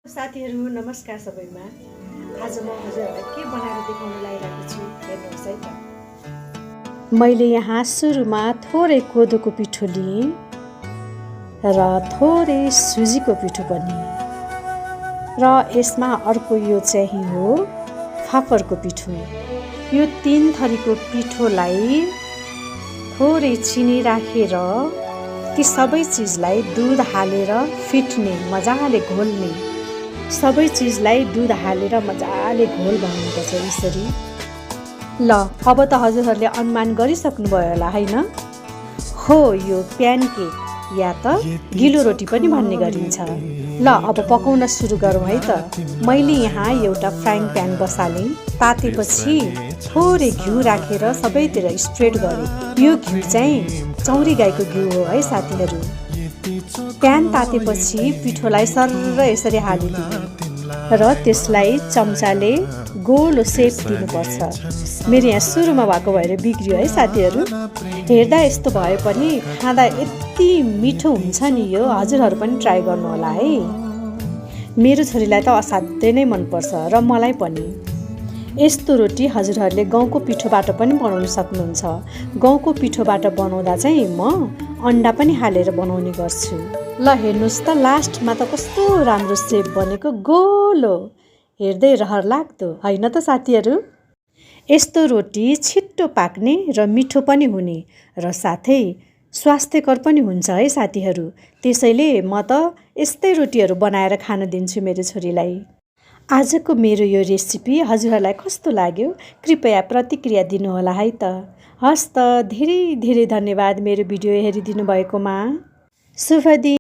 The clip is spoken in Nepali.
साथीहरु नमस्कार सबैमा। आज म हजुरहरुलाई के बनाएर देखाउन लागिरहेको छु हेर्नुहोस् है त। मैले यहाँ सुरुमा थोरै कोदोको पिठो लिएँ र थोरै सुजीको पिठो पनि र यसमा अर्को यो चाहिँ हो फापरको पिठो। यो तीन थरीको पिठोलाई थोरै चिनी राखेर ती सबै चीजलाई दूध हालेर फिट्ने मजाले घोल्ने सबै चीजलाई दूध हालेर मजाले घोल बनाउनुपर्छ यसरी। ल अब त हजुरहरूले अनुमान गरिसक्नुभयो होला हैन? हो, यो प्यानकेक या त गिलो रोटी पनि भन्ने गरिन्छ। ल अब पकाउन सुरु गरौँ है त। मैले यहाँ एउटा फ्राइङ प्यान बसालेँ। तातेपछि थोरै घिउ राखेर सबैतिर स्प्रेड गरेँ। यो घिउ चाहिँ चौरी गाईको घिउ हो है साथीहरू। प्यान तातेपछि पिठोलाई सर्र यसरी हालिदिनु र त्यसलाई चम्चाले गोलो सेप दिनुपर्छ। मेरो यहाँ सुरुमा भएको भएर बिग्रियो है साथीहरू। हेर्दा यस्तो भए पनि खाँदा यति मिठो हुन्छ नि यो। हजुरहरू पनि ट्राई गर्नु होला है। मेरो छोरीलाई त असाध्यै नै मनपर्छ र मलाई पनि। यस्तो रोटी हजुरहरूले गाउँको पिठोबाट पनि बनाउन सक्नुहुन्छ। गाउँको पिठोबाट बनाउँदा चाहिँ म अन्डा पनि हालेर बनाउने गर्छु। ल हेर्नुहोस् त लास्टमा त कस्तो राम्रो सेप बनेको, गोलो, हेर्दै रहर लाग्दो हैन त साथीहरू। यस्तो रोटी छिट्टो पाक्ने र मिठो पनि हुने र साथै स्वास्थ्यकर पनि हुन्छ है साथीहरू। त्यसैले म त यस्तै रोटीहरू बनाएर खान दिन्छु मेरो छोरीलाई। आजको मेरो यो रेसिपी हजुरहरूलाई कस्तो लाग्यो कृपया प्रतिक्रिया दिनुहोला है त। हस् त, धेरै धेरै धन्यवाद मेरो भिडियो हेरिदिनु भएकोमा। शुभ दिन।